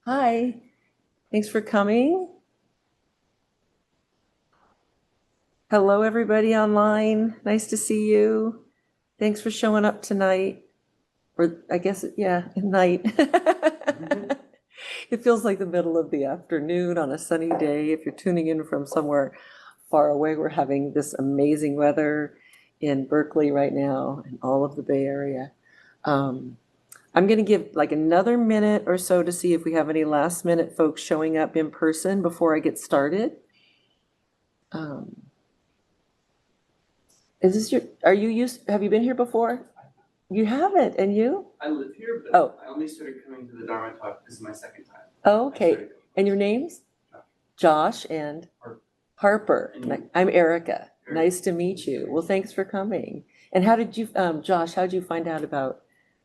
Hi, thanks for coming. Hello, everybody online. Nice to see you. Thanks for showing up tonight. Or I guess, yeah, at night. It feels like the middle of the afternoon on a sunny day. If you're tuning in from somewhere far away, we're having this amazing weather in Berkeley right now and all of the Bay Area. Um, I'm going to give like another minute or so to see if we have any last minute folks showing up in person before I get started. Um, Is this have you been here before? You haven't, and you? I live here, but Oh. I only started coming to the Dharma talk. This is my second time. Oh, okay. And your names? Josh and Harper. And I'm Erica. Nice to meet you. Well, thanks for coming. And how did you, Josh, how did you find out about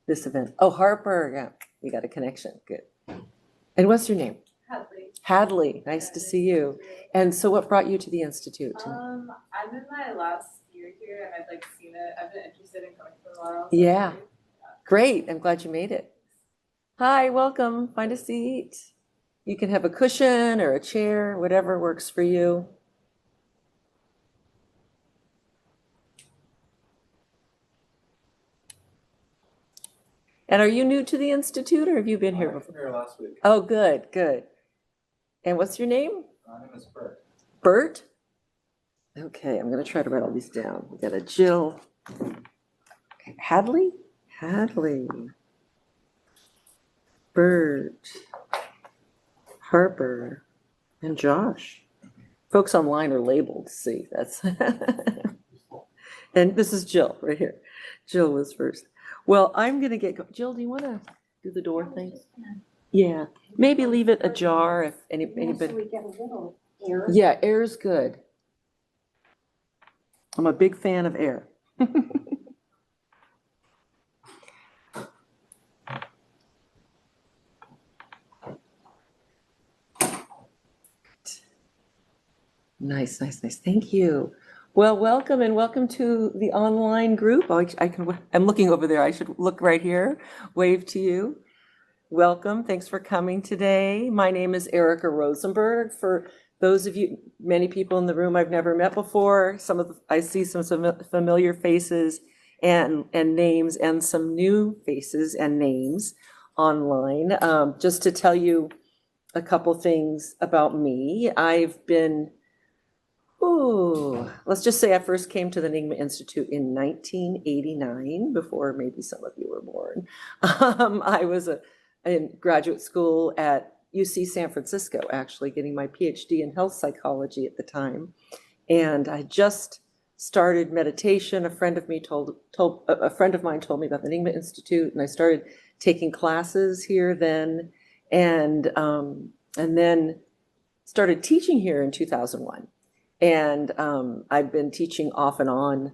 this event? Oh, Harper, yeah, you got a connection. Good. And what's your name? Hadley. Hadley, nice to see you. And so what brought you to the Institute? I'm in my last year here and I've seen it. I've been interested in coming for a while. Yeah. Great. I'm glad you made it. Hi, welcome. Find a seat. You can have a cushion or a chair, whatever works for you. And are you new to the Institute or have you been here before? I was here last week. Oh, good, good. And what's your name? My name is Bert. Bert? Okay, I'm going to try to write all these down. We got a Jill. Hadley? Hadley. Bert. Harper. And Josh. Folks online are labeled, see, that's. And this is Jill right here. Jill was first. Well, I'm going to Jill, do you want to do the door thing? Yeah, maybe leave it ajar if anybody. So we get a little air. Yeah, air's good. I'm a big fan of air. Nice, nice, nice. Thank you. Well, welcome and welcome to the online group. I'm looking over there. I should look right here. Wave to you. Welcome. Thanks for coming today. My name is Erica Rosenberg. For those of you, many people in the room I've never met before, I see some familiar faces and names and some new faces and names online. Just to tell you a couple things about me. I've been let's just say I first came to the Nyingma Institute in 1989, before maybe some of you were born. I was in graduate school at UC San Francisco, actually getting my PhD in health psychology at the time. And I just started meditation. A friend of mine told me about the Nyingma Institute, and I started taking classes here then, and then started teaching here in 2001. And I've been teaching off and on,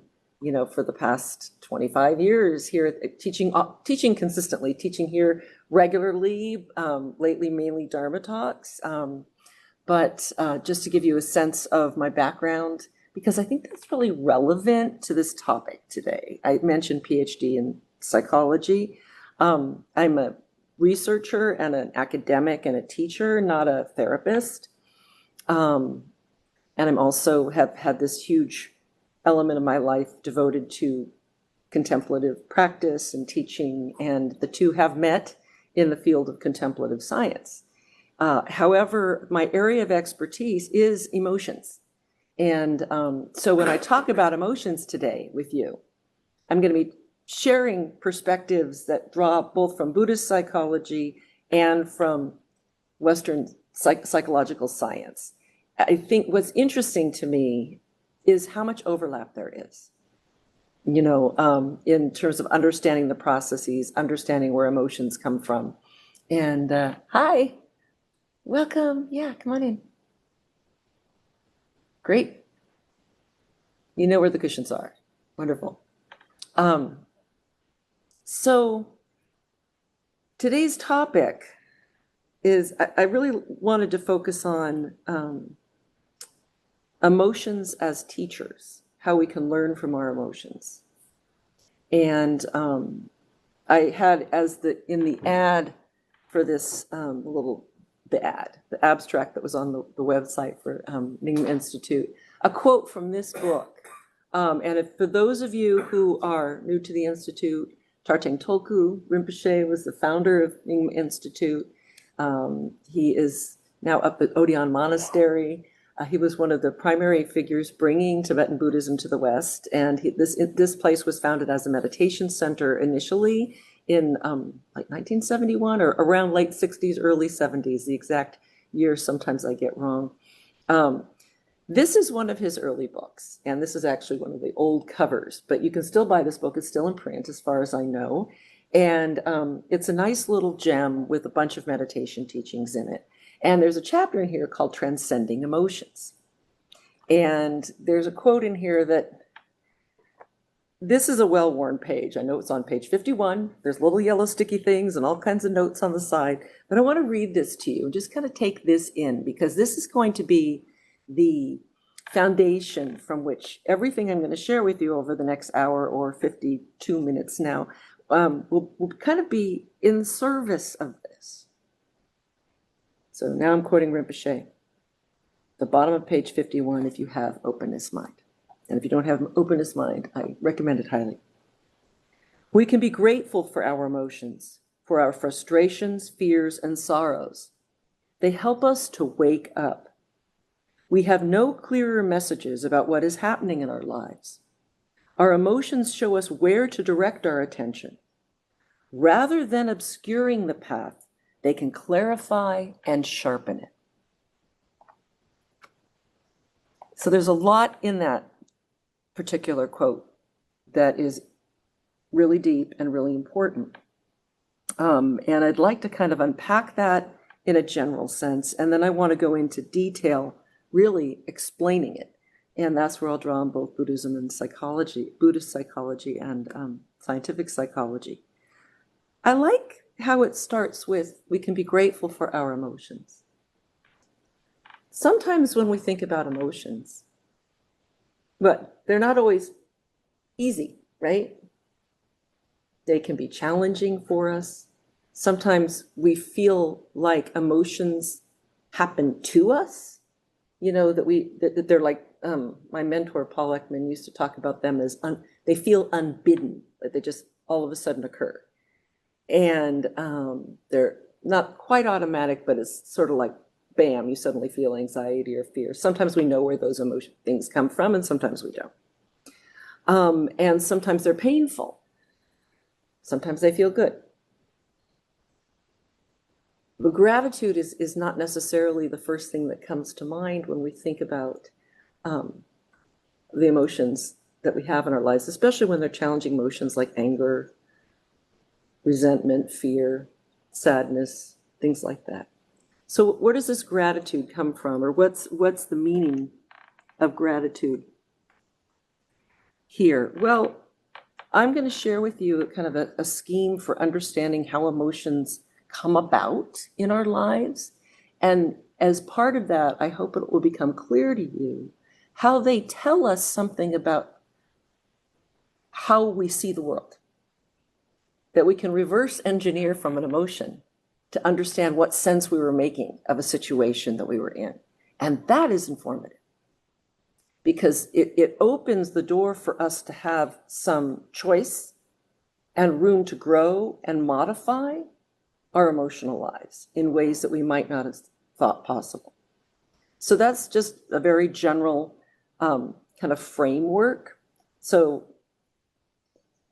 for the past 25 years here, teaching consistently, teaching here regularly, lately mainly Dharma talks. But just to give you a sense of my background, because I think that's really relevant to this topic today. I mentioned PhD in psychology. I'm a researcher and an academic and a teacher, not a therapist. And I'm also have had this huge element of my life devoted to contemplative practice and teaching, and the two have met in the field of contemplative science. However, my area of expertise is emotions. And so when I talk about emotions today with you, I'm going to be sharing perspectives that draw both from Buddhist psychology and from Western psychological science. I think what's interesting to me is how much overlap there is, in terms of understanding the processes, understanding where emotions come from. And hi, welcome. Yeah, come on in. Great. You know where the cushions are. Wonderful. So today's topic is, I really wanted to focus on emotions as teachers, how we can learn from our emotions. And I had in the ad for this little the abstract that was on the website for Nyingma Institute, a quote from this book. And for those of you who are new to the Institute, Tartang Tulku Rinpoche was the founder of Nyingma Institute. He is now up at Odeon Monastery. He was one of the primary figures bringing Tibetan Buddhism to the West. And this place was founded as a meditation center initially in like 1971 or around late 60s, early 70s. The exact year sometimes I get wrong. This is one of his early books, and this is actually one of the old covers, but you can still buy this book. It's still in print as far as I know. And it's a nice little gem with a bunch of meditation teachings in it. And there's a chapter in here called Transcending Emotions. And there's a quote in here that, this is a well-worn page. I know it's on page 51. There's little yellow sticky things and all kinds of notes on the side. But I want to read this to you and just kind of take this in, because this is going to be the foundation from which everything I'm going to share with you over the next hour or 52 minutes now will kind of be in service of this. So now I'm quoting Rinpoche, the bottom of page 51, if you have openness mind. And if you don't have openness mind, I recommend it highly. We can be grateful for our emotions, for our frustrations, fears, and sorrows. They help us to wake up. We have no clearer messages about what is happening in our lives. Our emotions show us where to direct our attention. Rather than obscuring the path, they can clarify and sharpen it. So there's a lot in that particular quote that is really deep and really important. And I'd like to kind of unpack that in a general sense, and then I want to go into detail really explaining it. And that's where I'll draw on both Buddhism and psychology, Buddhist psychology and scientific psychology. I like how it starts with, we can be grateful for our emotions. Sometimes when we think about emotions, but they're not always easy, right? They can be challenging for us. Sometimes we feel like emotions happen to us, you know, that they're like, my mentor, Paul Ekman, used to talk about them as, they feel unbidden, that they just all of a sudden occur. And they're not quite automatic, but it's sort of like, bam, you suddenly feel anxiety or fear. Sometimes we know where those things come from, and sometimes we don't. And sometimes they're painful. Sometimes they feel good. But gratitude is not necessarily the first thing that comes to mind when we think about the emotions that we have in our lives, especially when they're challenging emotions like anger, resentment, fear, sadness, things like that. So where does this gratitude come from, or what's the meaning of gratitude here? Well, I'm going to share with you kind of a scheme for understanding how emotions come about in our lives. And as part of that, I hope it will become clear to you how they tell us something about how we see the world. That we can reverse engineer from an emotion to understand what sense we were making of a situation that we were in. And that is informative, because it opens the door for us to have some choice and room to grow and modify our emotional lives in ways that we might not have thought possible. So that's just a very general kind of framework. So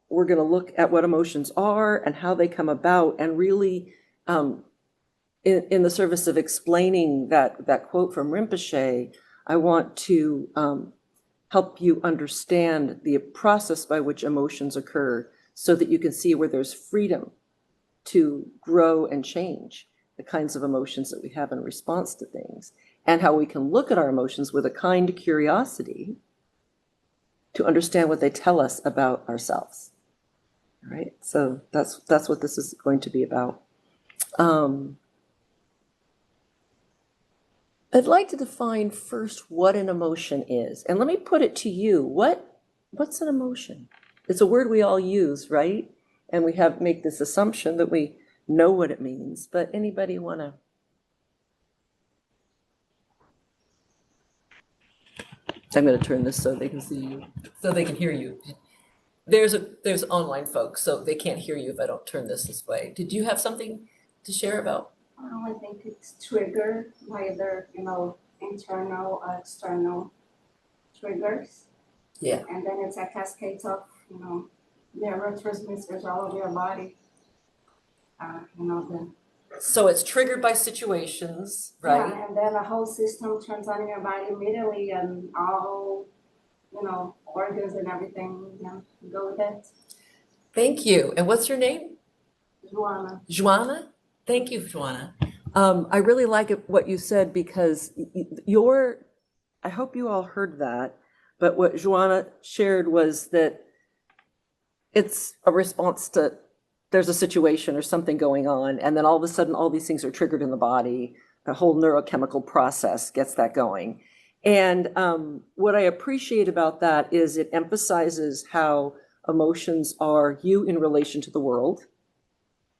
we're going to look at what emotions are and how they come about, and really in the service of explaining that quote from Rinpoche, I want to help you understand the process by which emotions occur so that you can see where there's freedom to grow and change the kinds of emotions that we have in response to things, and how we can look at our emotions with a kind curiosity to understand what they tell us about ourselves. All right, so that's what this is going to be about. I'd like to define first what an emotion is. And let me put it to you. What's an emotion? It's a word we all use, right? And we make this assumption that we know what it means. But anybody want to I'm going to turn this so they can see you, so they can hear you. There's online folks, so they can't hear you if I don't turn this way. Did you have something to share about? I think it's triggered by either, internal or external triggers. Yeah. And then it's a cascade of, neurotransmitters all over your body. The So it's triggered by situations, right? Yeah, and then the whole system turns on in your body immediately and all, organs and everything, go with it. Thank you. And what's your name? Joanna. Joanna? Thank you, Joanna. I really like what you said because I hope you all heard that, but what Joanna shared was that it's a response to, there's a situation or something going on, and then all of a sudden, all these things are triggered in the body. A whole neurochemical process gets that going. And what I appreciate about that is it emphasizes how emotions are you in relation to the world,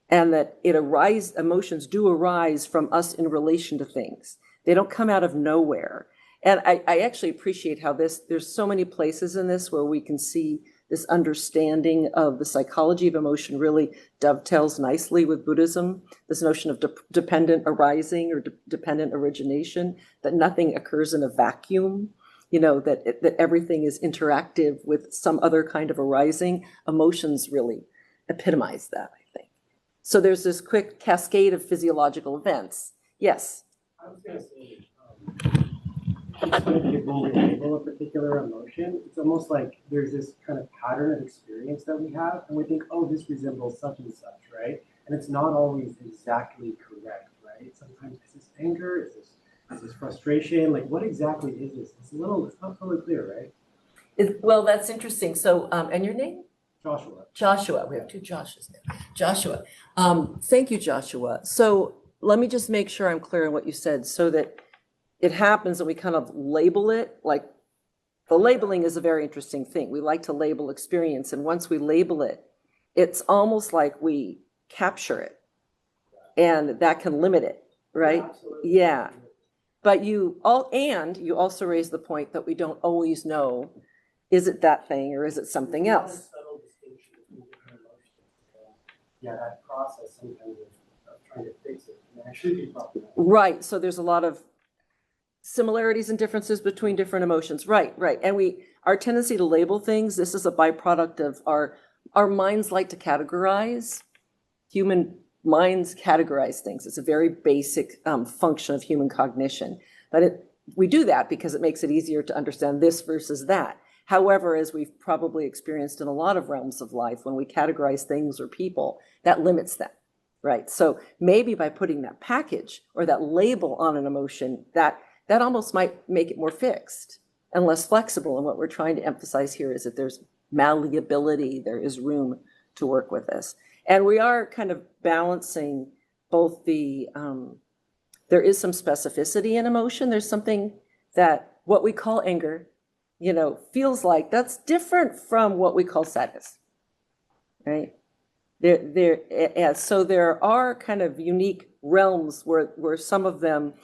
and that emotions do arise from us in relation to things. They don't come out of nowhere. And I actually appreciate how there's so many places in this where we can see this understanding of the psychology of emotion really dovetails nicely with Buddhism, this notion of dependent arising or dependent origination, that nothing occurs in a vacuum, that everything is interactive with some other kind of arising. Emotions really epitomize that, I think. So there's this quick cascade of physiological events. Yes? I was going to say, it's when we label a particular emotion, it's almost like there's this kind of pattern of experience that we have, and we think, oh, this resembles such and such, right? And it's not always exactly correct, right? Sometimes is this anger? Is this frustration? Like, what exactly is this? It's not totally clear, right? Well, that's interesting. So, and your name? Joshua. Joshua. We have two Joshuas now. Joshua. Thank you, Joshua. So let me just make sure I'm clear on what you said so that it happens and we kind of label it. Like, the labeling is a very interesting thing. We like to label experience, and once we label it, it's almost like we capture it, and that can limit it, right? Absolutely. Yeah. But you also raise the point that we don't always know, is it that thing or is it something There's a lot of else? subtle distinction between different emotions. Yeah, that process sometimes of trying to fix it can actually be problematic. Right. So there's a lot of similarities and differences between different emotions. Right. And our tendency to label things, this is a byproduct of our minds like to categorize. Human minds categorize things. It's a very basic function of human cognition. But we do that because it makes it easier to understand this versus that. However, as we've probably experienced in a lot of realms of life, when we categorize things or people, that limits them, right? So maybe by putting that package or that label on an emotion, that almost might make it more fixed and less flexible. And what we're trying to emphasize here is that there's malleability, there is room to work with this. And we are kind of balancing both there is some specificity in emotion. There's something that what we call anger, feels like that's different from what we call sadness, right? So there are kind of unique realms where some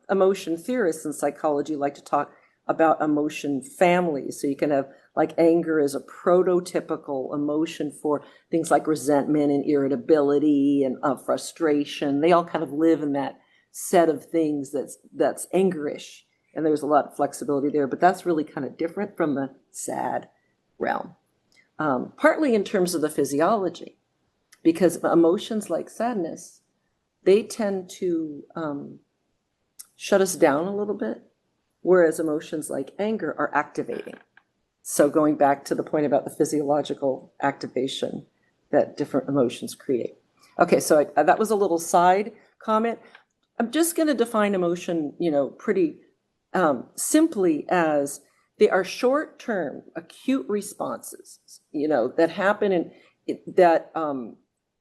emotion theorists in psychology like to talk about emotion families. So you can have like anger as a prototypical emotion for things like resentment and irritability and frustration. They all kind of live in that set of things that's angerish. And there's a lot of flexibility there, but that's really kind of different from the sad realm. Partly in terms of the physiology, because emotions like sadness, they tend to shut us down a little bit, whereas emotions like anger are activating. So going back to the point about the physiological activation that different emotions create. Okay, so that was a little side comment. I'm just going to define emotion, pretty simply as they are short-term acute responses, that happen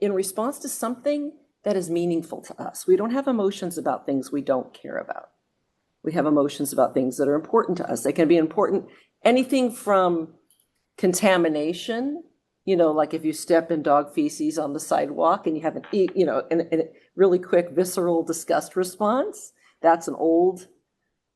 in response to something that is meaningful to us. We don't have emotions about things we don't care about. We have emotions about things that are important to us. They can be important, anything from contamination, like if you step in dog feces on the sidewalk and you haven't eaten, and a really quick visceral disgust response, that's an old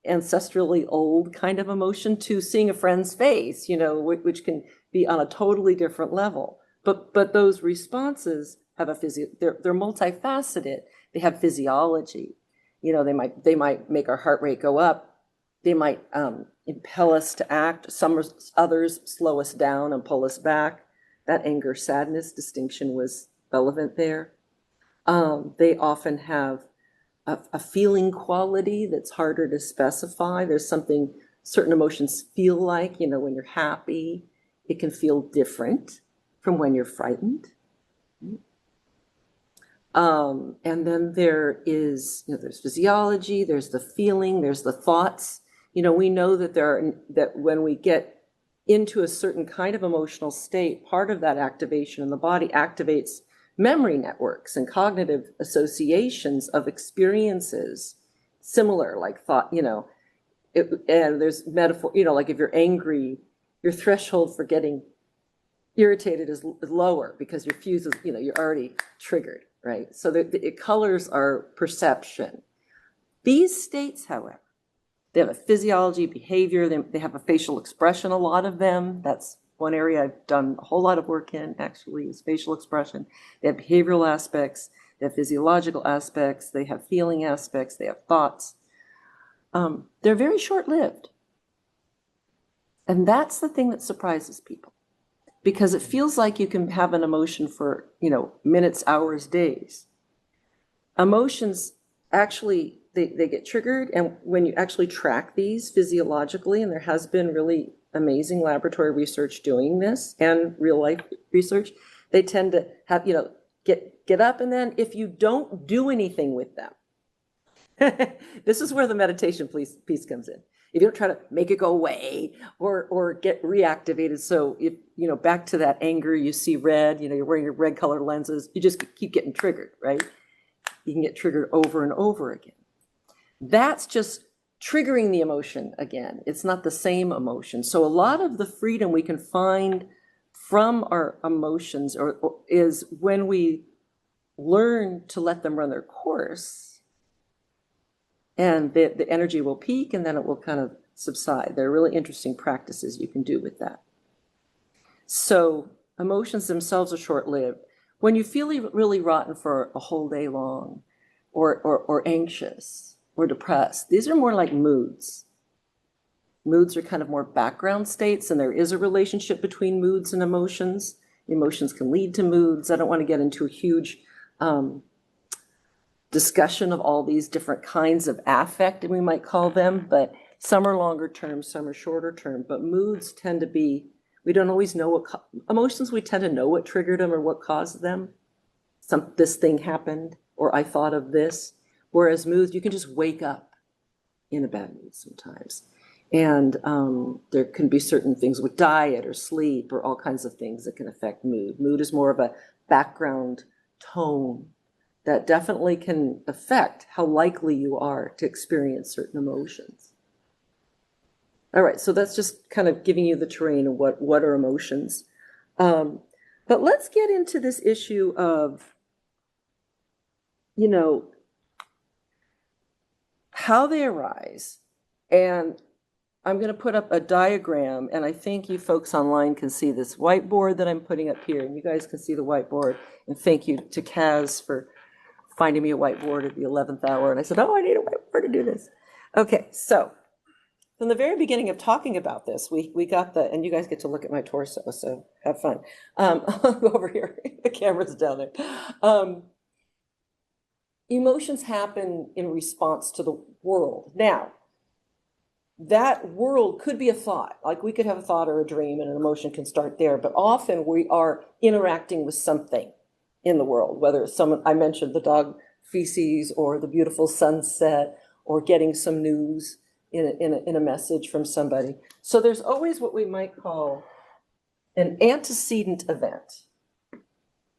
ancestrally old kind of emotion to seeing a friend's face, you know, which can be on a totally different level. But those responses have they're multifaceted. They have physiology. You know, they might make our heart rate go up. They might impel us to act. Others slow us down and pull us back. That anger, sadness distinction was relevant there. They often have a feeling quality that's harder to specify. There's something certain emotions feel like, you know, when you're happy, it can feel different from when you're frightened. And then there is, you know, there's physiology, there's the feeling, there's the thoughts. You know, we know that that when we get into a certain kind of emotional state, part of that activation in the body activates memory networks and cognitive associations of experiences similar, like thought, you know, and there's metaphor, you know, like if you're angry, your threshold for getting irritated is lower because your fuse is, you know, you're already triggered, right? So it colors our perception. These states, however, they have a physiology, behavior, they have a facial expression, a lot of them. That's one area I've done a whole lot of work in, actually, is facial expression. They have behavioral aspects, they have physiological aspects, they have feeling aspects, they have thoughts. They're very short-lived. And that's the thing that surprises people, because it feels like you can have an emotion for, you know, minutes, hours, days. Emotions actually, they get triggered, and when you actually track these physiologically, and there has been really amazing laboratory research doing this and real life research, they tend to have, you know, get up, and then if you don't do anything with them, this is where the meditation piece comes in. If you don't try to make it go away or get reactivated, so if, you know, back to that anger, you see red, you know, you're wearing your red colored lenses, you just keep getting triggered, right? You can get triggered over and over again. That's just triggering the emotion again. It's not the same emotion. So a lot of the freedom we can find from our emotions or is when we learn to let them run their course, and the energy will peak and then it will kind of subside. There are really interesting practices you can do with that. So emotions themselves are short-lived. When you feel really rotten for a whole day long, or anxious or depressed, these are more like moods. Moods are kind of more background states, and there is a relationship between moods and emotions. Emotions can lead to moods. I don't want to get into a huge discussion of all these different kinds of affect, we might call them, but some are longer term, some are shorter term, but moods tend to be, we don't always know what, emotions, we tend to know what triggered them or what caused them. This thing happened, or I thought of this, whereas moods, you can just wake up in a bad mood sometimes. And there can be certain things with diet or sleep or all kinds of things that can affect mood. Mood is more of a background tone that definitely can affect how likely you are to experience certain emotions. All right, so that's just kind of giving you the terrain of what are emotions. But let's get into this issue of, you know, how they arise. And I'm going to put up a diagram, and I think you folks online can see this whiteboard that I'm putting up here, and you guys can see the whiteboard. And thank you to Kaz for finding me a whiteboard at the 11th hour. And I said, oh, I need a whiteboard to do this. Okay, so from the very beginning of talking about this, we got and you guys get to look at my torso, so have fun. I'll go over here, the camera's down there. Emotions happen in response to the world. Now, that world could be a thought, like we could have a thought or a dream and an emotion can start there, but often we are interacting with something in the world, whether it's someone, I mentioned the dog feces or the beautiful sunset or getting some news in a message from somebody. So there's always what we might call an antecedent event.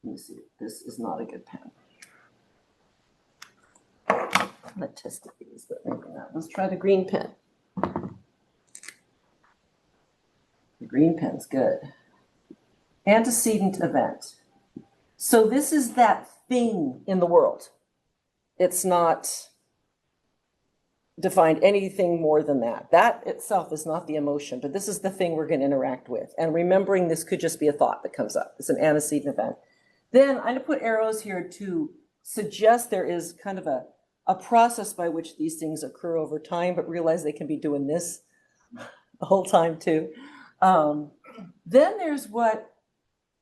Let me see, this is not a good pen. I'm not testing these, but maybe not. Let's try the green pen. The green pen's good. Antecedent event. So this is that thing in the world. It's not defined anything more than that. That itself is not the emotion, but this is the thing we're going to interact with. And remembering this could just be a thought that comes up. It's an antecedent event. Then I'm going to put arrows here to suggest there is kind of a process by which these things occur over time, but realize they can be doing this the whole time too. Then there's what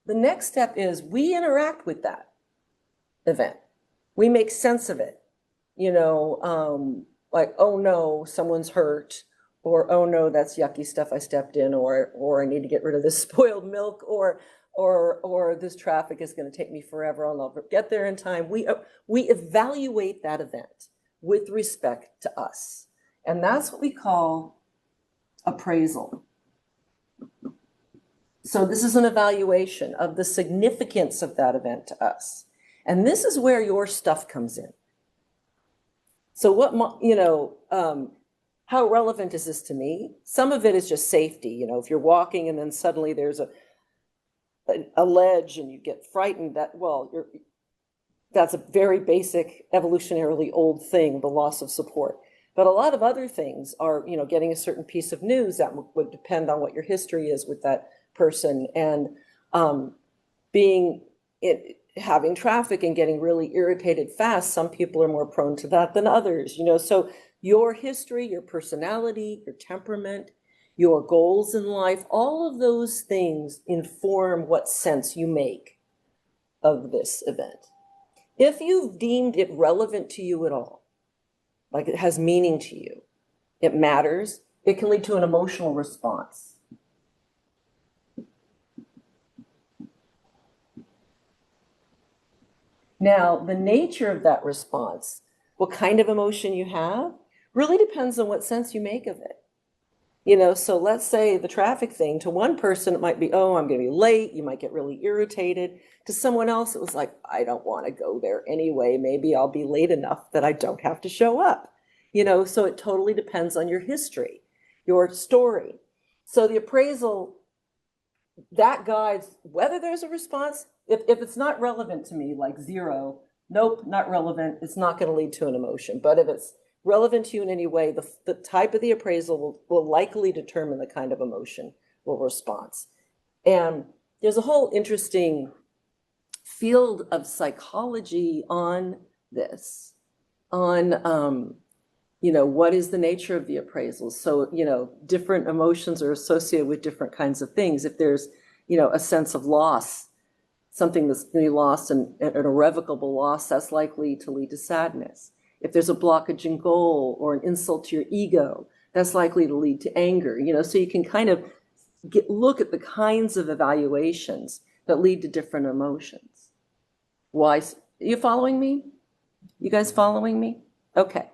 the next step is. We interact with that event. We make sense of it. You know, like, oh no, someone's hurt, or oh no, that's yucky stuff I stepped in, or I need to get rid of this spoiled milk, or this traffic is going to take me forever, I'll never get there in time. We evaluate that event with respect to us. And that's what we call appraisal. So this is an evaluation of the significance of that event to us. And this is where your stuff comes in. So what, you know, how relevant is this to me? Some of it is just safety. You know, if you're walking and then suddenly there's a ledge and you get frightened, that's a very basic, evolutionarily old thing, the loss of support. But a lot of other things are, you know, getting a certain piece of news that would depend on what your history is with that person, and having traffic and getting really irritated fast. Some people are more prone to that than others, you know. So your history, your personality, your temperament, your goals in life, all of those things inform what sense you make of this event. If you've deemed it relevant to you at all, like it has meaning to you, it matters, it can lead to an emotional response. Now, the nature of that response, what kind of emotion you have, really depends on what sense you make of it. You know, so let's say the traffic thing, to one person, it might be, oh, I'm going to be late. You might get really irritated. To someone else, it was like, I don't want to go there anyway. Maybe I'll be late enough that I don't have to show up. You know, so it totally depends on your history, your story. So the appraisal, that guides whether there's a response. If it's not relevant to me, like 0, nope, not relevant, it's not going to lead to an emotion. But if it's relevant to you in any way, the type of the appraisal will likely determine the kind of emotion or response. And there's a whole interesting field of psychology on this, on, you know, what is the nature of the appraisal? So, you know, different emotions are associated with different kinds of things. If there's, you know, a sense of loss, something that's going to be lost and an irrevocable loss, that's likely to lead to sadness. If there's a blockage in goal or an insult to your ego, that's likely to lead to anger. You know, so you can kind of look at the kinds of evaluations that lead to different emotions. Why? Are you following me? You guys following me? Okay.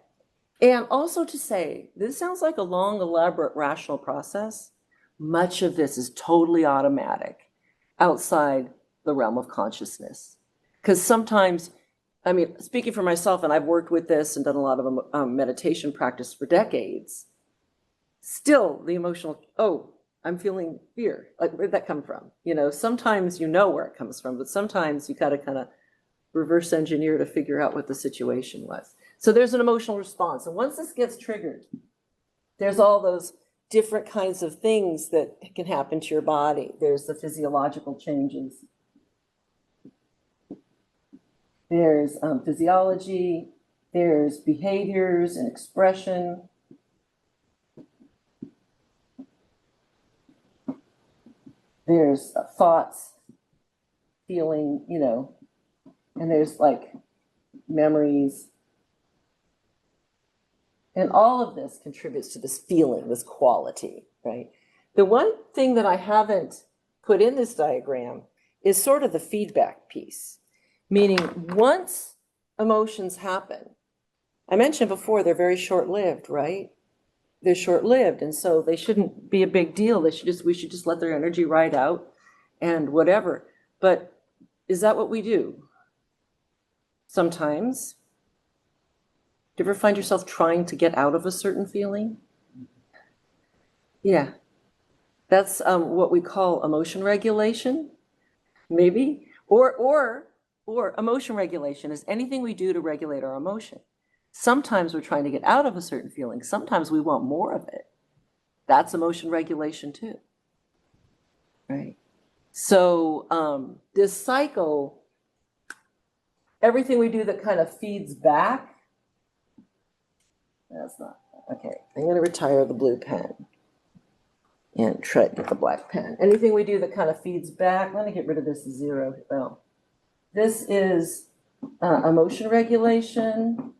And also to say, this sounds like a long, elaborate, rational process. Much of this is totally automatic, outside the realm of consciousness. Because sometimes, I mean, speaking for myself, and I've worked with this and done a lot of meditation practice for decades, still the emotional, oh, I'm feeling fear. Like, where'd that come from? You know, sometimes you know where it comes from, but sometimes you got to kind of reverse engineer to figure out what the situation was. So there's an emotional response. And once this gets triggered, there's all those different kinds of things that can happen to your body. There's the physiological changes. There's physiology, there's behaviors and expression. There's thoughts, feeling, you know, and there's like memories. And all of this contributes to this feeling, this quality, right? The one thing that I haven't put in this diagram is sort of the feedback piece. Meaning, once emotions happen, I mentioned before, they're very short-lived, right? They're short-lived, and so they shouldn't be a big deal. We should just let their energy ride out and whatever. But is that what we do? Sometimes. Do you ever find yourself trying to get out of a certain feeling? Yeah. That's what we call emotion regulation, maybe. Or emotion regulation is anything we do to regulate our emotion. Sometimes we're trying to get out of a certain feeling. Sometimes we want more of it. That's emotion regulation too. Right? So this cycle, everything we do that kind of feeds back, that's not, okay, I'm going to retire the blue pen and try it with the black pen. Anything we do that kind of feeds back, let me get rid of this 0. Oh, this is emotion regulation.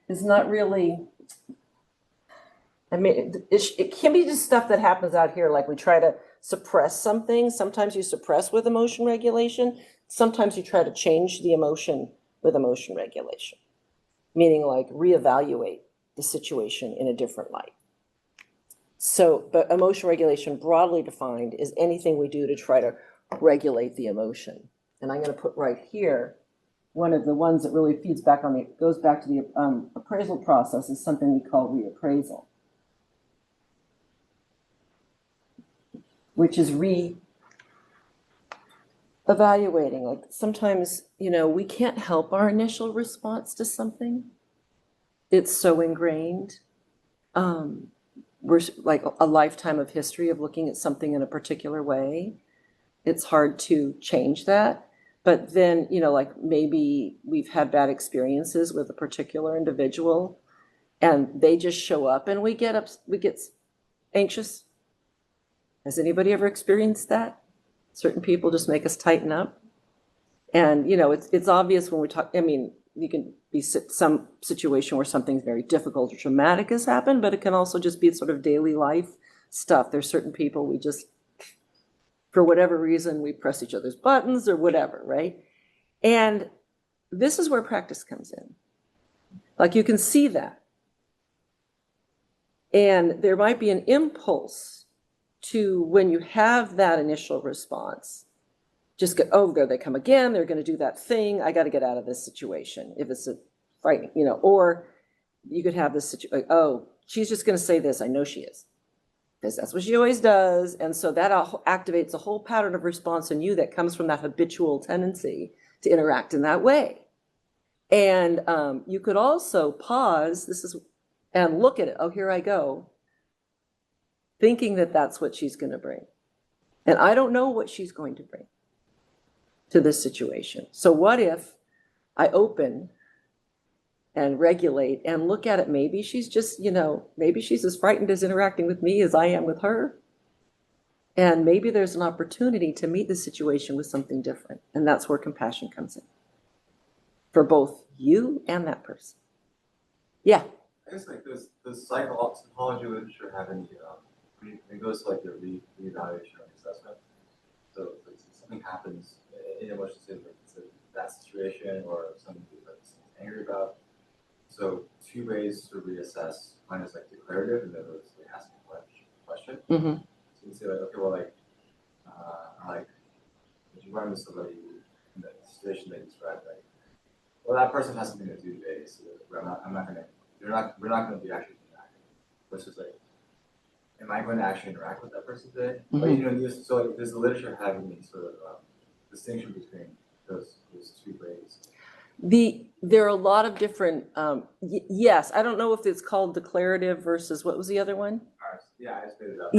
Is not really, I mean, it can be just stuff that happens out here, like we try to suppress something. Sometimes you suppress with emotion regulation. Sometimes you try to change the emotion with emotion regulation, meaning like reevaluate the situation in a different light. So, but emotion regulation broadly defined is anything we do to try to regulate the emotion. And I'm going to put right here, one of the ones that really feeds back on the, goes back to the appraisal process is something we call reappraisal, which is evaluating. Like sometimes, you know, we can't help our initial response to something. It's so ingrained. We're like a lifetime of history of looking at something in a particular way. It's hard to change that. But then, you know, like maybe we've had bad experiences with a particular individual and they just show up and we get anxious. Has anybody ever experienced that? Certain people just make us tighten up. And, you know, it's obvious when we talk, I mean, you can be some situation where something very difficult or traumatic has happened, but it can also just be sort of daily life stuff. There's certain people we just, for whatever reason, we press each other's buttons or whatever, right? And this is where practice comes in. Like you can see that. And there might be an impulse to, when you have that initial response, just go, oh, there they come again, they're going to do that thing, I got to get out of this situation, if it's a frightening, you know, or you could have this situation, like, oh, she's just going to say this, I know she is, because that's what she always does, and so that activates a whole pattern of response in you that comes from that habitual tendency to interact in that way. And you could also pause, and look at it, oh, here I go, thinking that that's what she's going to bring. And I don't know what she's going to bring to this situation. So what if I open and regulate and look at it, maybe she's just, you know, maybe she's as frightened as interacting with me as I am with her. And maybe there's an opportunity to meet the situation with something different. And that's where compassion comes in for both you and that person. Yeah. I guess like does psychology literature have any when it goes to like the reevaluation or assessment? So if something happens in emotional state, like it's that situation or something that someone's angry about. So 2 ways to reassess. One is like declarative, and the other is like asking a question. Mm-hmm. So you can say like, okay, well, like, would you run with somebody in the situation they described? Like, well, that person has something to do today, so we're not going to be actually interacting. Versus like, am I going to actually interact with that person today? Mm-hmm. But you know, so like, does the literature have any sort of distinction between those 2 ways? There are a lot of different, yes, I don't know if it's called declarative versus, what was the other one? Yeah, I just made it up.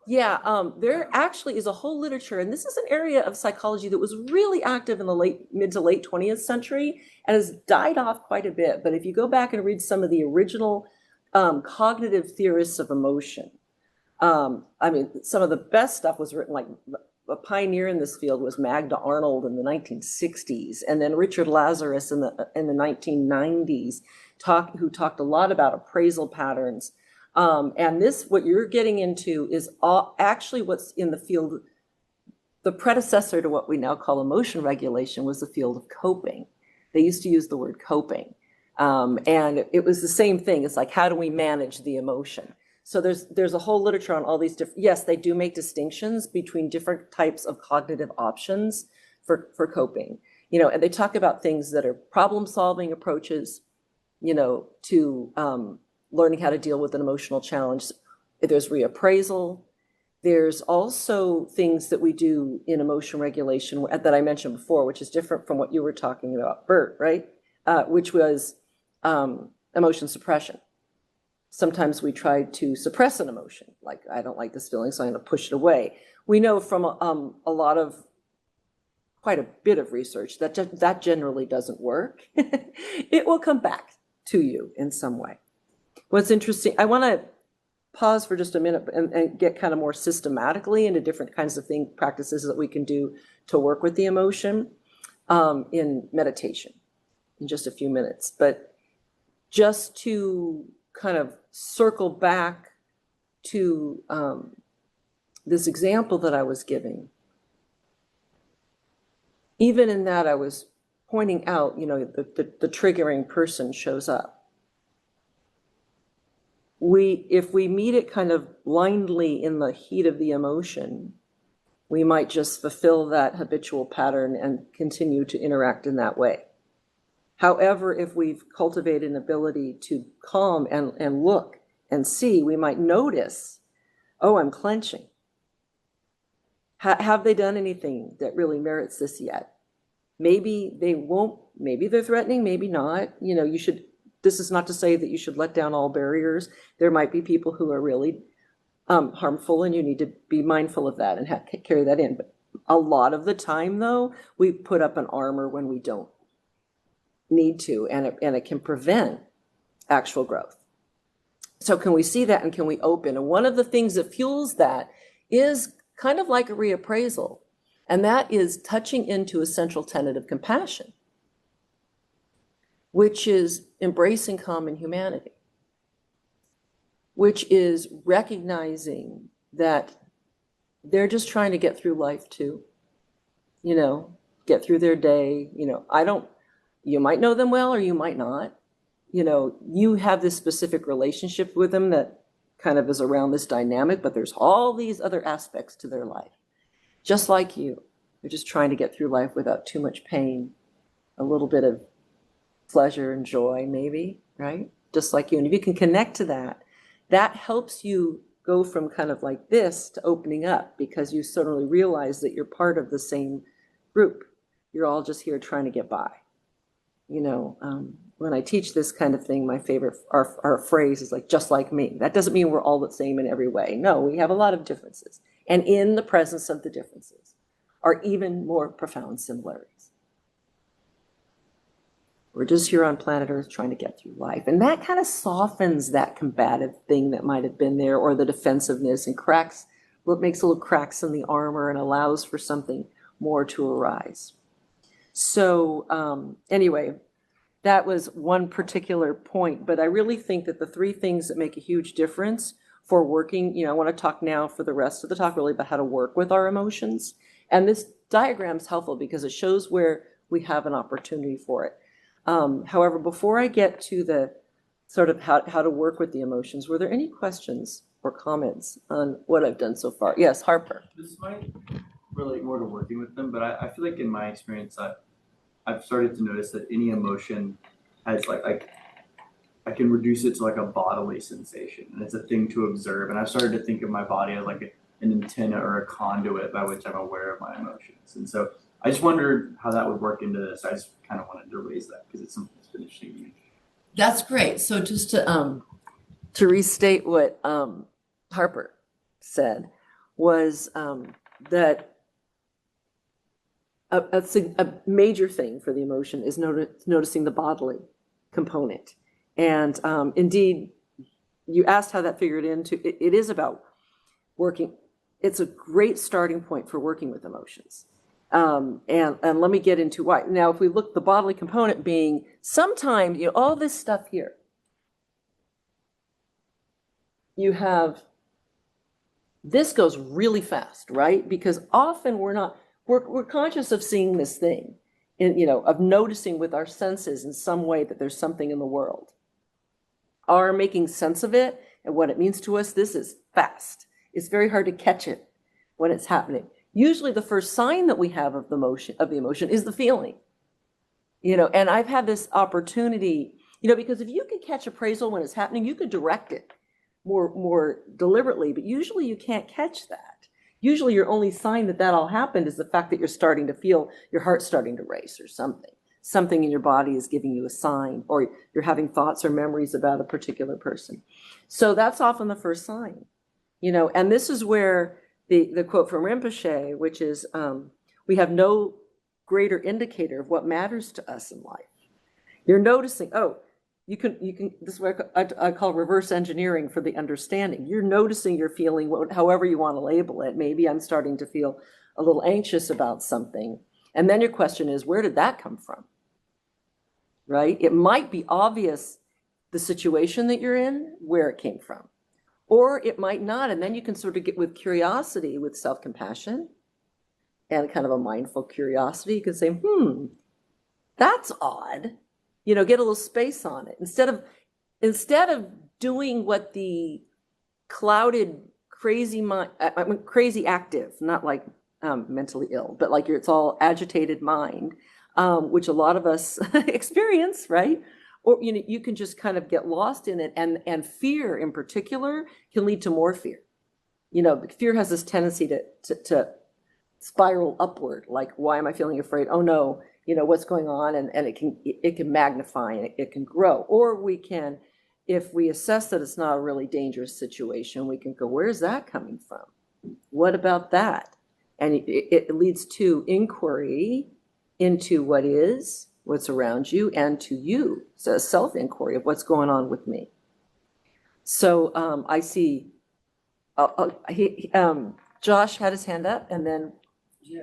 Yeah. There actually is a whole literature, and this is an area of psychology that was really active in the mid to late 20th century and has died off quite a bit. But if you go back and read some of the original cognitive theorists of emotion, I mean, some of the best stuff was written, like a pioneer in this field was Magda Arnold in the 1960s, and then Richard Lazarus in the 1990s, who talked a lot about appraisal patterns. And this, what you're getting into, is actually what's in the field. The predecessor to what we now call emotion regulation was the field of coping. They used to use the word coping, and it was the same thing. It's like, how do we manage the emotion? So there's a whole literature on all these different, yes, they do make distinctions between different types of cognitive options for coping, you know, and they talk about things that are problem-solving approaches, you know, to learning how to deal with an emotional challenge. There's reappraisal. There's also things that we do in emotion regulation that I mentioned before, which is different from what you were talking about, Bert, right? which was emotion suppression. Sometimes we try to suppress an emotion, like I don't like this feeling, so I'm going to push it away. We know from quite a bit of research that generally doesn't work. It will come back to you in some way. What's interesting, I want to pause for just a minute and get kind of more systematically into different kinds of practices that we can do to work with the emotion in meditation in just a few minutes. But just to kind of circle back to this example that I was giving, even in that I was pointing out, the triggering person shows up. If we meet it kind of blindly in the heat of the emotion, we might just fulfill that habitual pattern and continue to interact in that way. However, if we've cultivated an ability to calm and look and see, we might notice, oh, I'm clenching. Have they done anything that really merits this yet? Maybe they won't, maybe they're threatening, maybe not. This is not to say that you should let down all barriers. There might be people who are really harmful, and you need to be mindful of that and carry that in. But a lot of the time, though, we put up an armor when we don't need to, and it can prevent actual growth. So can we see that, and can we open? And one of the things that fuels that is kind of like a reappraisal, and that is touching into a central tenet of compassion, which is embracing common humanity, which is recognizing that they're just trying to get through life too, get through their day. You might know them well or you might not. You have this specific relationship with them that kind of is around this dynamic, but there's all these other aspects to their life. Just like you, they're just trying to get through life without too much pain, a little bit of pleasure and joy, maybe, right? Just like you. And if you can connect to that, that helps you go from kind of like this to opening up, because you suddenly realize that you're part of the same group. You're all just here trying to get by. When I teach this kind of thing, my favorite, our phrase is like, just like me. That doesn't mean we're all the same in every way. No, we have a lot of differences. And in the presence of the differences are even more profound similarities. We're just here on planet Earth trying to get through life. And that kind of softens that combative thing that might have been there, or the defensiveness, and makes little cracks in the armor and allows for something more to arise. So anyway, that was one particular point, but I really think that the three things that make a huge difference for working, I want to talk now for the rest of the talk really about how to work with our emotions. And this diagram is helpful because it shows where we have an opportunity for it. However, before I get to the sort of how to work with the emotions, were there any questions or comments on what I've done so far? Yes, Harper. This might relate more to working with them, but I feel like in my experience, I've started to notice that any emotion has like I can reduce it to like a bodily sensation, and it's a thing to observe. And I've started to think of my body as like an antenna or a conduit by which I'm aware of my emotions. And so I just wondered how that would work into this. I just kind of wanted to raise that because it's something that's been interesting to me. That's great. So just to restate what Harper said was that a major thing for the emotion is noticing the bodily component. And indeed, you asked how that figured into it. It is about working. It's a great starting point for working with emotions. And let me get into why. Now, if we look the bodily component being sometimes, all this stuff here, you have, this goes really fast, right? Because often we're conscious of seeing this thing, of noticing with our senses in some way that there's something in the world. Our making sense of it and what it means to us, this is fast. It's very hard to catch it when it's happening. Usually the first sign that we have of the emotion is the feeling. And I've had this opportunity, because if you can catch appraisal when it's happening, you could direct it more deliberately, but usually you can't catch that. Usually your only sign that all happened is the fact that you're starting to feel your heart starting to race or something. something in your body is giving you a sign, or you're having thoughts or memories about a particular person. So that's often the first sign, and this is where the quote from Rinpoche, which is, we have no greater indicator of what matters to us in life. You're noticing, you can, this is what I call reverse engineering for the understanding. You're noticing you're feeling however you want to label it. Maybe I'm starting to feel a little anxious about something. And then your question is, where did that come from? Right? It might be obvious, the situation that you're in, where it came from, or it might not. And then you can sort of get with curiosity, with self-compassion and kind of a mindful curiosity. You can say, that's odd. Get a little space on it. Instead of doing what the clouded, crazy mind, crazy active, not like mentally ill, but like it's all agitated mind, which a lot of us experience, right? Or you can just kind of get lost in it, and fear in particular can lead to more fear. Fear has this tendency to spiral upward. Like, why am I feeling afraid? Oh no, what's going on, and it can magnify and it can grow. Or we can, if we assess that it's not a really dangerous situation, we can go, where's that coming from? What about that? And it leads to inquiry into what is, what's around you, and to you. So a self-inquiry of what's going on with me. So I see, Josh had his hand up, and then. Yeah,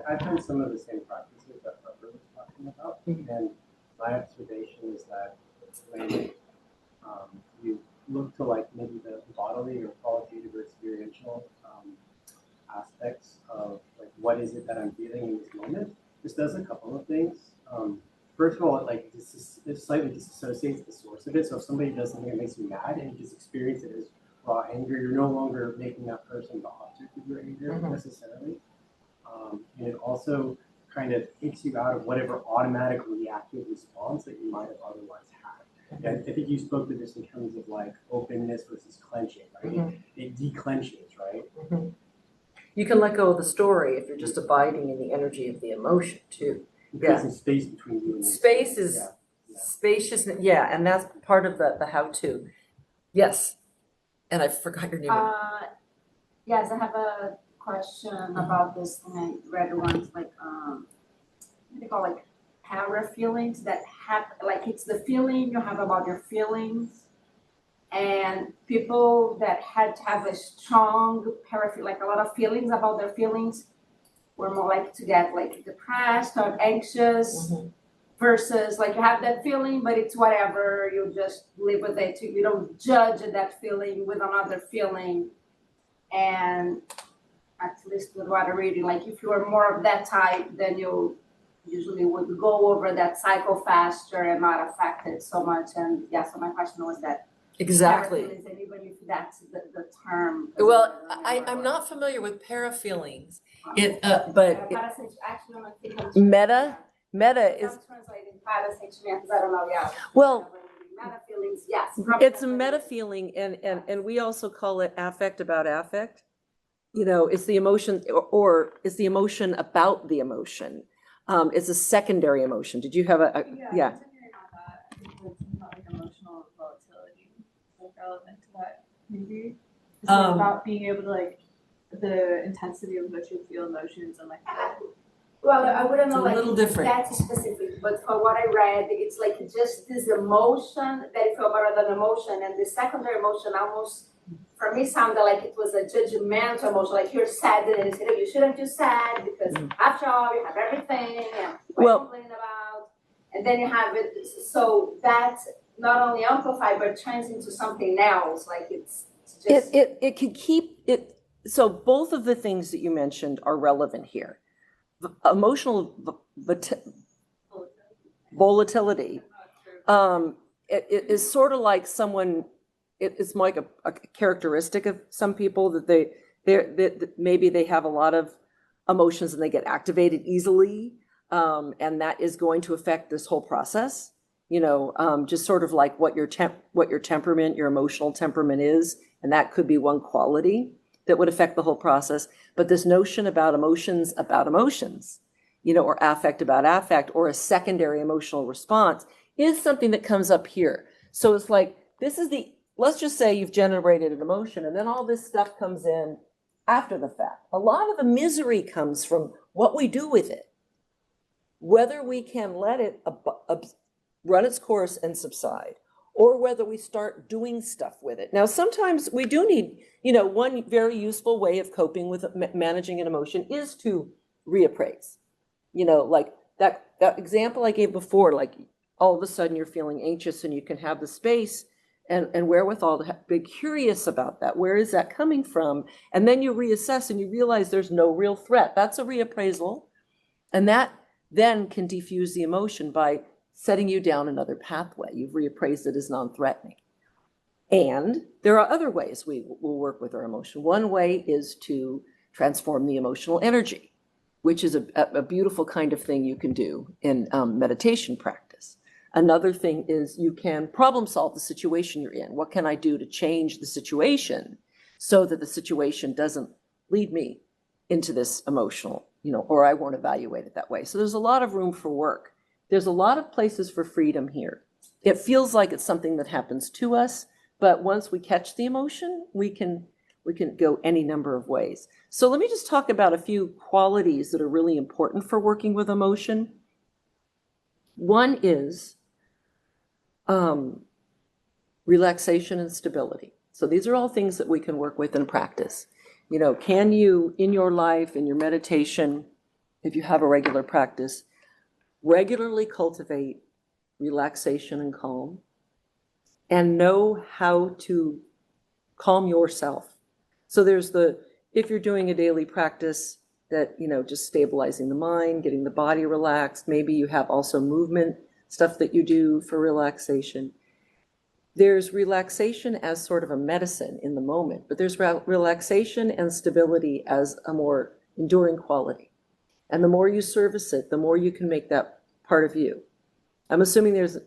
I've done some of the same practices that Barbara was talking about, and my observation is that when you look to like maybe the bodily or qualitative or experiential aspects of like what is it that I'm feeling in this moment, this does a couple of things. First of all, it slightly disassociates the source of it. So if somebody does something that makes you mad and you just experience it as raw anger, you're no longer making that person the object of your anger necessarily. And it also kind of takes you out of whatever automatic reactive response that you might have otherwise had. And I think you spoke to this in terms of like openness versus clenching, right? It declenches, right? You can let go of the story if you're just abiding in the energy of the emotion too. Creating space between you and Space is spaciousness, and that's part of the how-to. Yes, and I forgot your name. Yes, I have a question about this thing I read once, like what they call like para feelings that happen, like it's the feeling you have about your feelings, and people that had to have a strong like a lot of feelings about their feelings were more likely to get like depressed or anxious versus like you have that feeling, but it's whatever, you just live with it. You don't judge that feeling with another feeling. And at least with what I'm reading, like if you are more of that type, then you usually would go over that cycle faster and not affect it so much. And so my question was that. Exactly. And even if that's the term. Well, I'm not familiar with para feelings. Meta is. Translating para sentiments, I don't know, Well, meta feelings, yes. It's a meta feeling, and we also call it affect about affect. It's the emotion, or it's the emotion about the emotion. It's a secondary emotion. Did you have a Yeah. I was wondering about that. I think it's about like emotional volatility, like relevant to that maybe. It's about being able to like the intensity with which you feel emotions and like Well, I wouldn't know It's a like little different. that's specific, but for what I read, it's like just this emotion that you feel about an emotion, and the secondary emotion almost for me sounded like it was a judgmental emotion, like you're sad and you say, oh, you shouldn't feel sad because after all you have everything and what you're complaining about, and then you have it, so that's not only amplified but turns into something else, like it's just it could keep it. So both of the things that you mentioned are relevant here. Emotional volatility it is sort of like someone, it's like a characteristic of some people that they maybe they have a lot of emotions and they get activated easily, and that is going to affect this whole process, just sort of like what your temperament, your emotional temperament is, and that could be one quality that would affect the whole process. But this notion about emotions or affect about affect, or a secondary emotional response is something that comes up here. So it's like, let's just say you've generated an emotion and then all this stuff comes in after the fact. A lot of the misery comes from what we do with it, whether we can let it run its course and subside, or whether we start doing stuff with it. Now, sometimes we do need, one very useful way of coping with managing an emotion is to reappraise. Like that example I gave before, like all of a sudden you're feeling anxious and you can have the space and wherewithal to be curious about that. Where is that coming from? And then you reassess and you realize there's no real threat. That's a reappraisal. And that then can diffuse the emotion by setting you down another pathway. You've reappraised it as non-threatening. And there are other ways we will work with our emotion. One way is to transform the emotional energy, which is a beautiful kind of thing you can do in meditation practice. Another thing is you can problem solve the situation you're in. What can I do to change the situation so that the situation doesn't lead me into this emotional, or I won't evaluate it that way. So there's a lot of room for work. There's a lot of places for freedom here. It feels like it's something that happens to us, but once we catch the emotion, we can go any number of ways. So let me just talk about a few qualities that are really important for working with emotion. One is relaxation and stability. So these are all things that we can work with in practice. Can you, in your life, in your meditation, if you have a regular practice, regularly cultivate relaxation and calm, and know how to calm yourself? So there's if you're doing a daily practice that, just stabilizing the mind, getting the body relaxed, maybe you have also movement stuff that you do for relaxation. There's relaxation as sort of a medicine in the moment, but there's relaxation and stability as a more enduring quality. And the more you service it, the more you can make that part of you. I'm assuming there's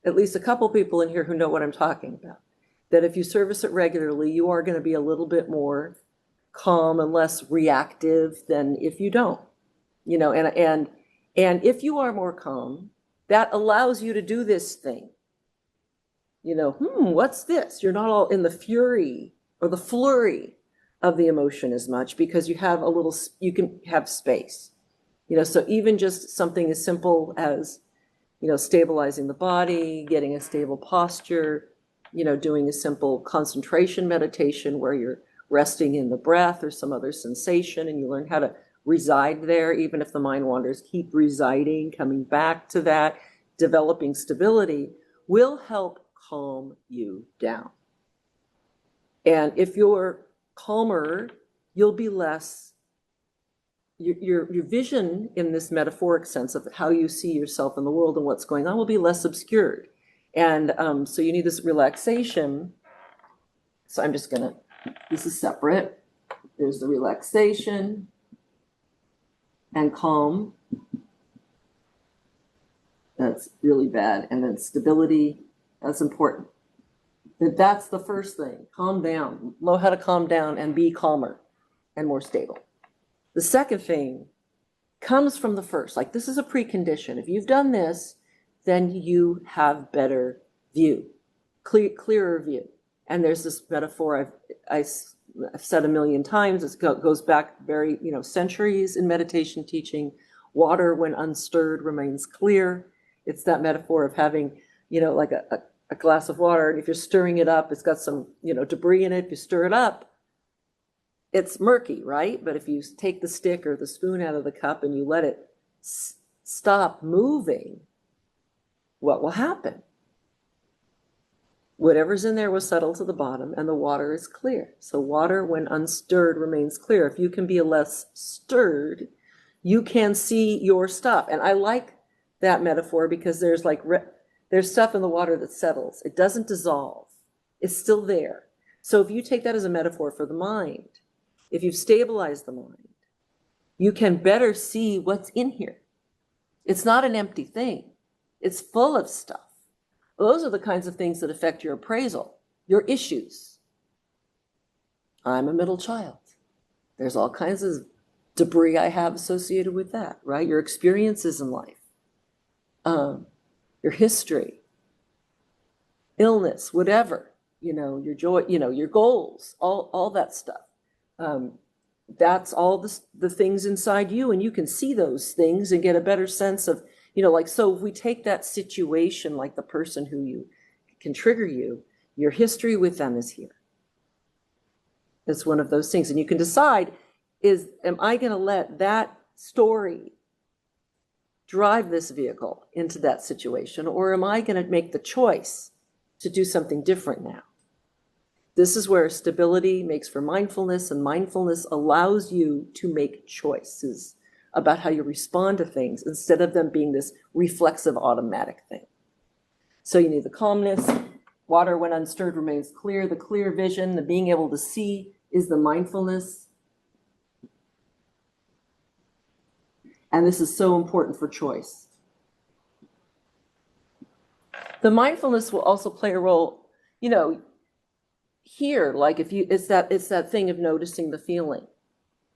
at least a couple people in here who know what I'm talking about. That if you service it regularly, you are going to be a little bit more calm and less reactive than if you don't. And if you are more calm, that allows you to do this thing. What's this? You're not all in the fury or the flurry of the emotion as much because you can have space. So even just something as simple as, stabilizing the body, getting a stable posture, doing a simple concentration meditation where you're resting in the breath or some other sensation and you learn how to reside there, even if the mind wanders, keep residing, coming back to that, developing stability will help calm you down. And if you're calmer, you'll be less, your vision in this metaphoric sense of how you see yourself in the world and what's going on will be less obscured. And so you need this relaxation. So I'm just this is separate. There's the relaxation and calm. That's really bad. And then stability, that's important. That's the first thing. Calm down. Know how to calm down and be calmer and more stable. The second thing comes from the first. Like, this is a precondition. If you've done this, then you have better view, clearer view. And there's this metaphor I've said a million times. It goes back very, centuries in meditation teaching. Water, when unstirred, remains clear. It's that metaphor of having, like a glass of water, and if you're stirring it up, it's got some, debris in it. If you stir it up, it's murky, right? But if you take the stick or the spoon out of the cup and you let it stop moving, what will happen? Whatever's in there will settle to the bottom and the water is clear. So water, when unstirred, remains clear. If you can be less stirred, you can see your stuff. And I like that metaphor because there's stuff in the water that settles. It doesn't dissolve. It's still there. So if you take that as a metaphor for the mind, if you've stabilized the mind, you can better see what's in here. It's not an empty thing. It's full of stuff. Those are the kinds of things that affect your appraisal, your issues. I'm a middle child. There's all kinds of debris I have associated with that, right? Your experiences in life, your history, illness, whatever, your joy, your goals, all that stuff. That's all the things inside you, and you can see those things and get a better sense of, like, so if we take that situation, like the person who you can trigger you, your history with them is here. It's one of those things. And you can decide, am I going to let that story drive this vehicle into that situation, or am I going to make the choice to do something different now? This is where stability makes for mindfulness, and mindfulness allows you to make choices about how you respond to things instead of them being this reflexive automatic thing. So you need the calmness. Water when unstirred remains clear. The clear vision, the being able to see, is the mindfulness. And this is so important for choice. The mindfulness will also play a role, here, like it's that thing of noticing the feeling.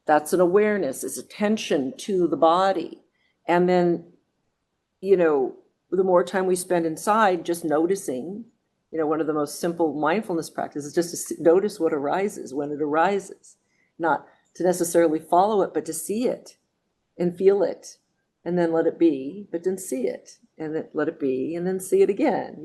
That's an awareness, it's attention to the body. And then, the more time we spend inside just noticing, one of the most simple mindfulness practices is just to notice what arises when it arises, not to necessarily follow it, but to see it and feel it and then let it be, but then see it and then let it be and then see it again,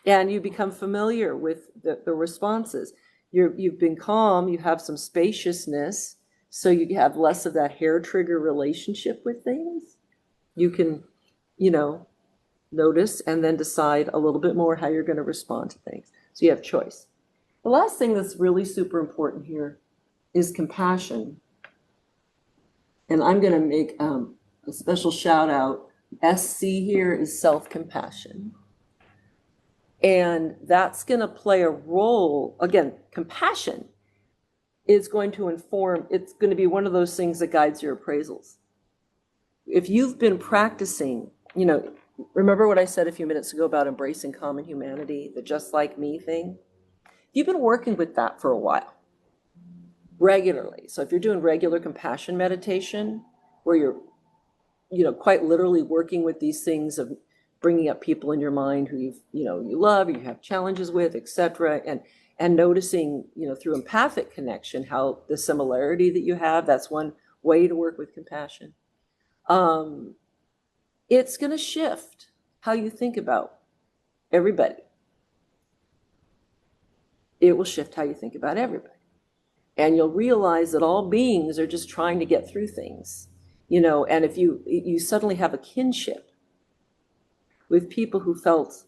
and you become familiar with the responses. You've been calm, you have some spaciousness, so you have less of that hair trigger relationship with things. You can, notice and then decide a little bit more how you're going to respond to things. So you have choice. The last thing that's really super important here is compassion. And I'm going to make a special shout out. SC here is self-compassion. And that's going to play a role. Again, compassion is going to inform, it's going to be one of those things that guides your appraisals. If you've been practicing, remember what I said a few minutes ago about embracing common humanity, the just like me thing? You've been working with that for a while, regularly. So if you're doing regular compassion meditation, where you're, quite literally working with these things of bringing up people in your mind who you love, or you have challenges with, etc., and noticing, through empathic connection, how the similarity that you have, that's one way to work with compassion. It's going to shift how you think about everybody. It will shift how you think about everybody. And you'll realize that all beings are just trying to get through things, and if you suddenly have a kinship with people who felt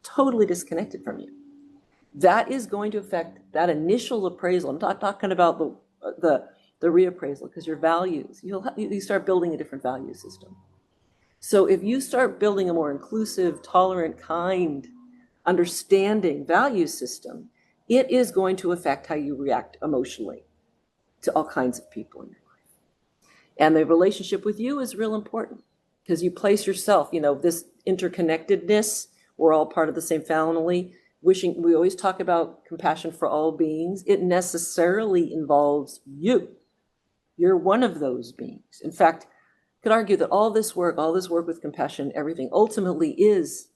totally disconnected from you, that is going to affect that initial appraisal. I'm not talking about the reappraisal, because your values, you start building a different value system. So if you start building a more inclusive, tolerant, kind, understanding value system, it is going to affect how you react emotionally to all kinds of people in your life. And the relationship with you is real important, because you place yourself, this interconnectedness, we're all part of the same family. We always talk about compassion for all beings. It necessarily involves you. You're one of those beings. In fact, could argue that all this work with compassion, everything ultimately is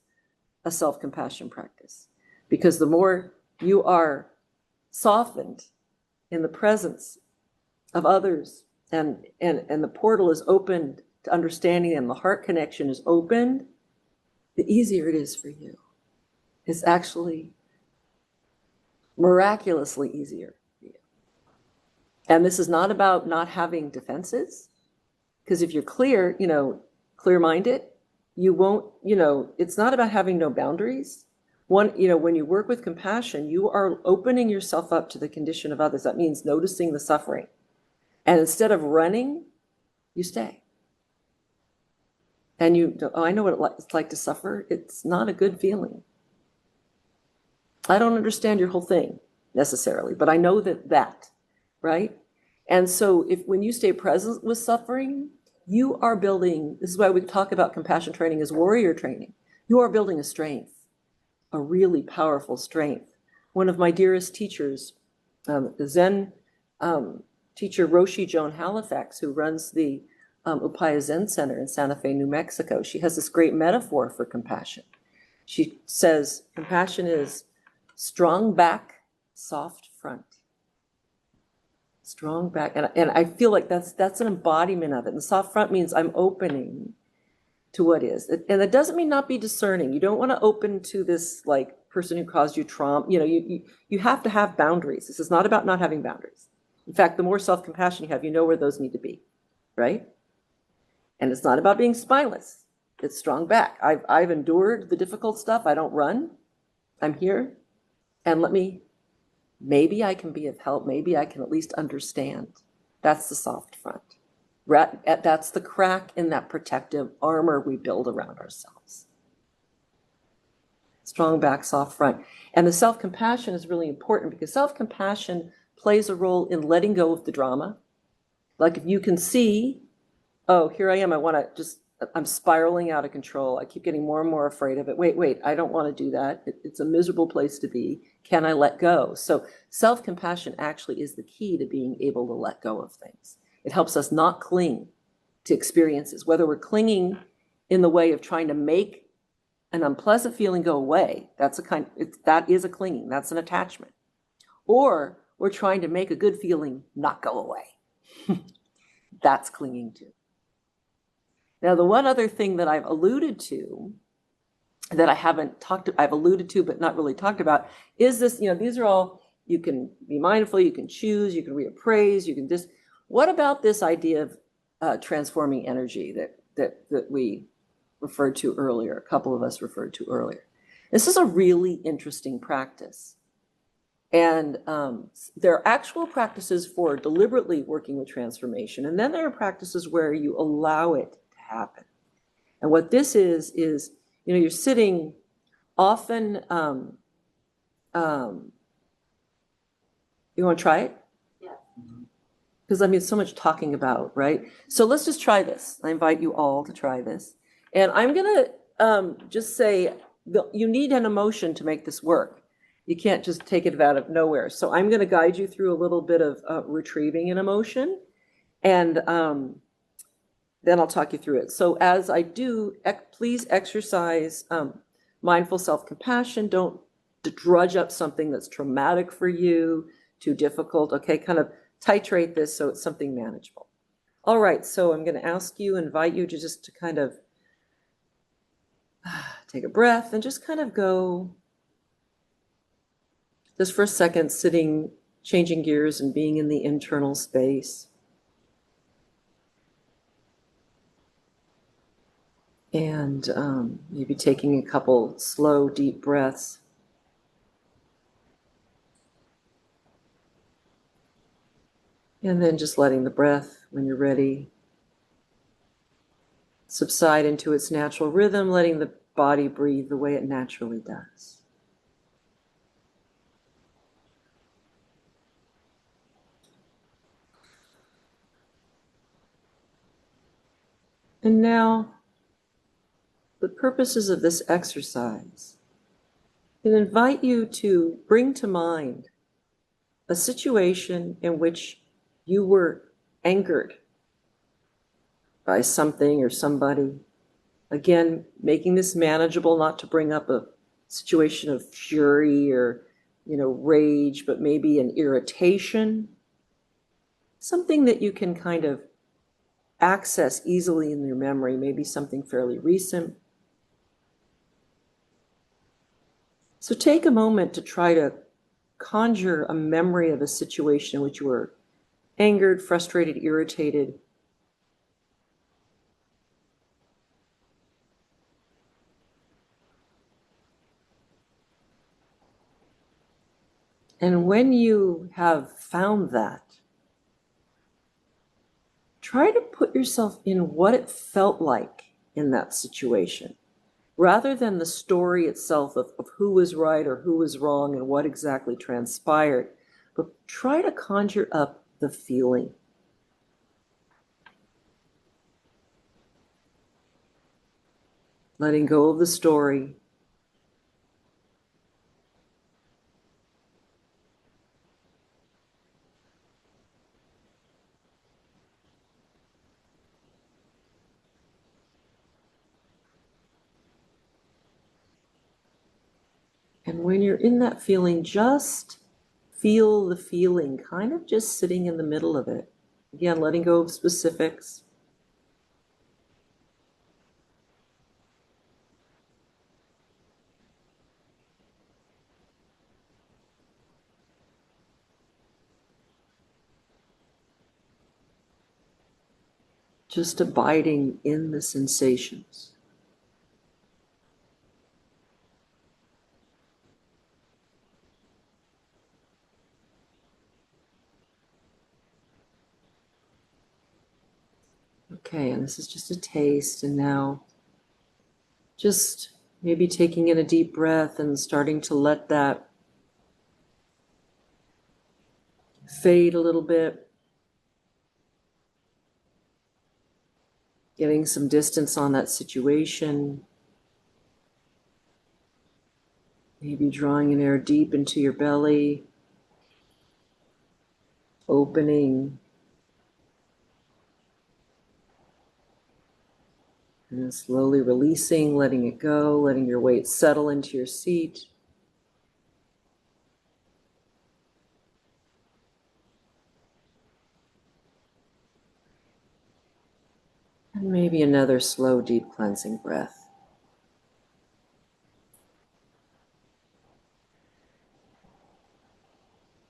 a self-compassion practice, because the more you are softened in the presence of others, and the portal is opened to understanding, and the heart connection is opened, the easier it is for you. It's actually miraculously easier for you. And this is not about not having defenses, because if you're clear, clear-minded, you won't, it's not about having no boundaries. When you work with compassion, you are opening yourself up to the condition of others. That means noticing the suffering. And instead of running, you stay. And I know what it's like to suffer. It's not a good feeling. I don't understand your whole thing necessarily, but I know that, right? And so when you stay present with suffering, you are building, this is why we talk about compassion training as warrior training. You are building a strength, a really powerful strength. One of my dearest teachers, the Zen teacher Roshi Joan Halifax, who runs the Upaya Zen Center in Santa Fe, New Mexico. She has this great metaphor for compassion. She says, compassion is strong back, soft front. Strong back, and I feel like that's an embodiment of it. And the soft front means I'm opening to what is. And that doesn't mean not be discerning. You don't want to open to this like person who caused you trauma. You know, you have to have boundaries. This is not about not having boundaries. In fact, the more self-compassion you have, you know where those need to be, right? And it's not about being spineless. It's strong back. I've endured the difficult stuff. I don't run. I'm here. And maybe I can be of help. Maybe I can at least understand. That's the soft front. That's the crack in that protective armor we build around ourselves. Strong back, soft front. And the self-compassion is really important because self-compassion plays a role in letting go of the drama. Like if you can see, oh, here I am, I'm spiraling out of control. I keep getting more and more afraid of it. Wait, I don't want to do that. It's a miserable place to be. Can I let go? So self-compassion actually is the key to being able to let go of things. It helps us not cling to experiences, whether we're clinging in the way of trying to make an unpleasant feeling go away. That is a clinging. That's an attachment. Or we're trying to make a good feeling not go away. That's clinging to. Now, the one other thing that I've alluded to that I've alluded to but not really talked about is this, these are all, you can be mindful, you can choose, you can reappraise, you can just, what about this idea of transforming energy that we referred to earlier, a couple of us referred to earlier? This is a really interesting practice. And there are actual practices for deliberately working with transformation. And then there are practices where you allow it to happen. And what this is, you're sitting often, you want to try it? Yeah. Because it's so much talking about, right? So let's just try this. I invite you all to try this. And I'm going to just say, you need an emotion to make this work. You can't just take it out of nowhere. So I'm going to guide you through a little bit of retrieving an emotion. And then I'll talk you through it. So as I do, please exercise mindful self-compassion. Don't drudge up something that's traumatic for you, too difficult. Okay, kind of titrate this so it's something manageable. All right, so I'm going to invite you to just kind of take a breath and just kind of go just for a second, sitting, changing gears and being in the internal space. And maybe taking a couple slow, deep breaths. And then just letting the breath, when you're ready, subside into its natural rhythm, letting the body breathe the way it naturally does. And now, the purposes of this exercise can invite you to bring to mind a situation in which you were angered by something or somebody. Again, making this manageable, not to bring up a situation of fury or, rage, but maybe an irritation. Something that you can kind of access easily in your memory, maybe something fairly recent. So take a moment to try to conjure a memory of a situation in which you were angered, frustrated, irritated. And when you have found that, try to put yourself in what it felt like in that situation, rather than the story itself of who was right or who was wrong and what exactly transpired, but try to conjure up the feeling. Letting go of the story. And when you're in that feeling, just feel the feeling, kind of just sitting in the middle of it. Again, letting go of specifics. Just abiding in the sensations. Okay, and this is just a taste, and now just maybe taking in a deep breath and starting to let that fade a little bit. Getting some distance on that situation. Maybe drawing in air deep into your belly. Opening. And then slowly releasing, letting it go, letting your weight settle into your seat. And maybe another slow, deep cleansing breath.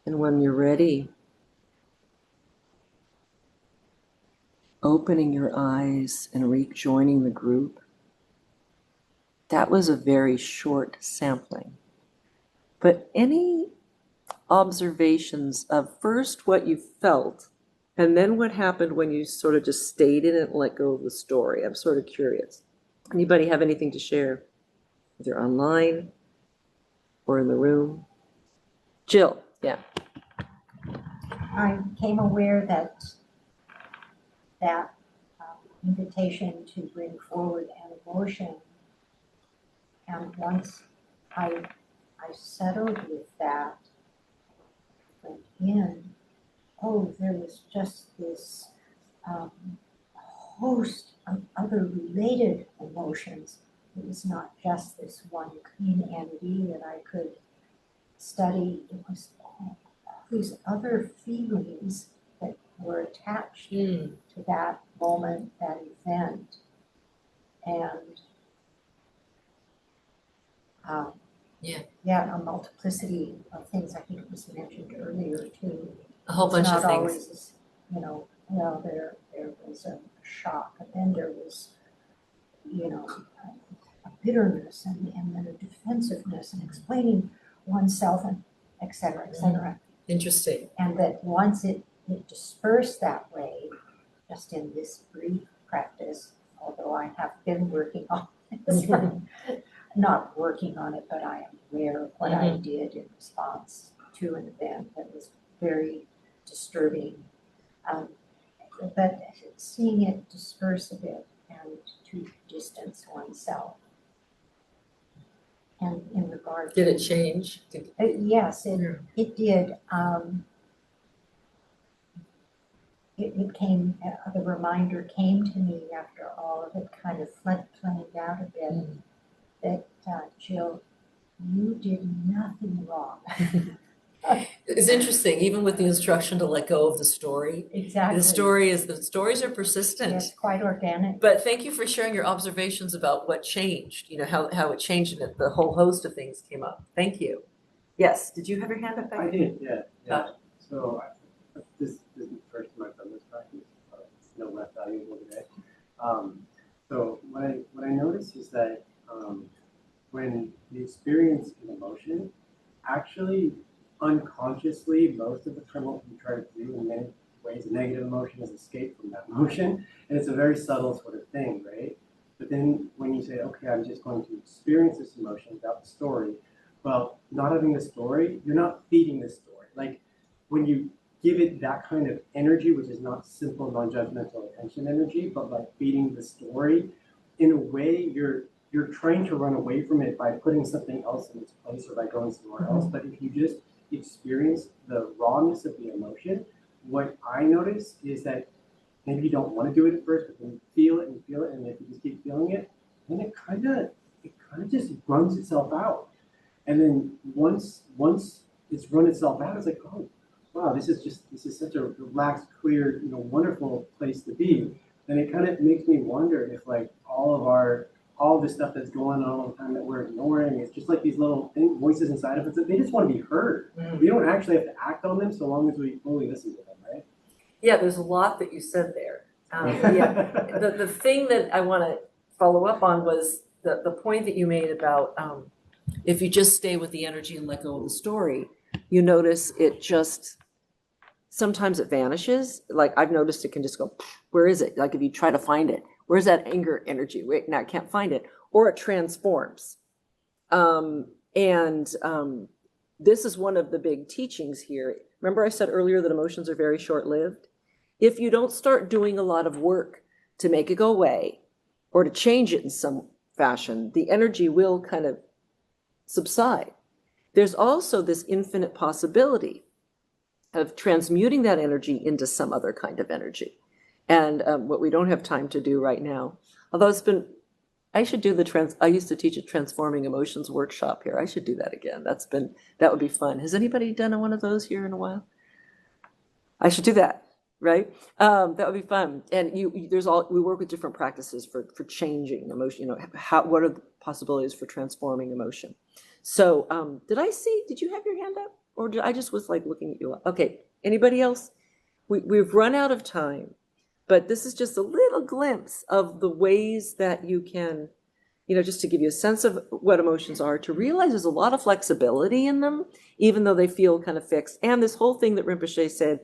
And when you're ready, opening your eyes and rejoining the group. That was a very short sampling. But any observations of first what you felt and then what happened when you sort of just stayed in it and let go of the story? I'm sort of curious. Anybody have anything to share, either online or in the room? Jill, yeah. I became aware that invitation to bring forward an emotion, and once I settled with that, went in, oh, there was just this host of other related emotions. It was not just this one clean entity that I could study. It was all these other feelings that were attached to that moment, that event. And yeah, a multiplicity of things. I think it was mentioned earlier too. A whole bunch of It's not things. always, well, there was a shock, and then there was, a bitterness, and then a defensiveness, and explaining oneself, and et cetera, et cetera. Interesting. And that once it dispersed that way, just in this brief practice, although I have been working on it, not working on it, but I am aware of what I did in response to an event that was very disturbing. But seeing it disperse a bit and to distance oneself. And in regard Did to, it change? yes, it did. It came, the reminder came to me after all of it kind of flamed out a bit, that Jill, you did nothing wrong. It's interesting, even with the instruction to let go of the story. Exactly. The stories are persistent. Yes, quite organic. But thank you for sharing your observations about what changed, how it changed and the whole host of things came up. Thank you. Yes, did you have your hand up? I did, yeah. So this is the first time I've done this practice, it's no less valuable today. So what I noticed is that when you experience an emotion, actually unconsciously, most of the time what we try to do in many ways, a negative emotion is escape from that emotion. And it's a very subtle sort of thing, right? But then when you say, okay, I'm just going to experience this emotion without the story, well, not having the story, you're not feeding the story. Like when you give it that kind of energy, which is not simple, non-judgmental attention energy, but like feeding the story, in a way, you're trying to run away from it by putting something else in its place or by going somewhere else. But if you just experience the rawness of the emotion, what I notice is that maybe you don't want to do it at first, but then you feel it, and if you just keep feeling it, then it kind of just runs itself out. And then once it's run itself out, it's like, oh, wow, this is such a relaxed, clear, wonderful place to be. And it kind of makes me wonder if like all this stuff that's going on all the time that we're ignoring, it's just like these little voices inside of us that they just want to be heard. We don't actually have to act on them so long as we fully listen to them, right? Yeah, there's a lot that you said there. Yeah, the thing that I want to follow up on was the point that you made about if you just stay with the energy and let go of the story, you notice it just, sometimes it vanishes. Like I've noticed it can just go, where is it? Like if you try to find it, where's that anger energy? Wait, now I can't find it. Or it transforms. This is one of the big teachings here. Remember I said earlier that emotions are very short-lived? If you don't start doing a lot of work to make it go away or to change it in some fashion, the energy will kind of subside. There's also this infinite possibility of transmuting that energy into some other kind of energy. And what we don't have time to do right now, although I should do I used to teach a transforming emotions workshop here. I should do that again. That would be fun. Has anybody done one of those here in a while? I should do that, right? That would be fun. And we work with different practices for changing emotion, what are the possibilities for transforming emotion? So did you have your hand up? Or did I just was like looking at you? Okay, anybody else? We've run out of time, but this is just a little glimpse of the ways that you can, just to give you a sense of what emotions are, to realize there's a lot of flexibility in them, even though they feel kind of fixed. And this whole thing that Rinpoche said,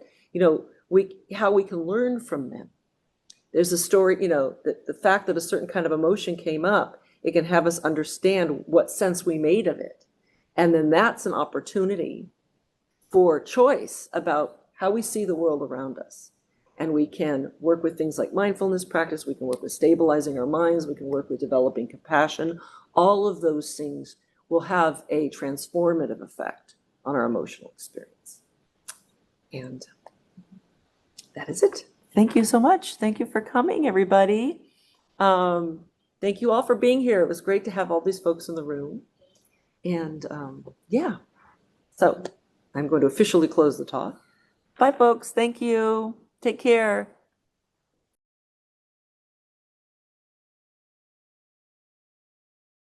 how we can learn from them. There's a story, the fact that a certain kind of emotion came up, it can have us understand what sense we made of it. And then that's an opportunity for choice about how we see the world around us. And we can work with things like mindfulness practice, we can work with stabilizing our minds, we can work with developing compassion. All of those things will have a transformative effect on our emotional experience. And that is it. Thank you so much. Thank you for coming, everybody. Thank you all for being here. It was great to have all these folks in the room. And so I'm going to officially close the talk. Bye, folks. Thank you. Take care.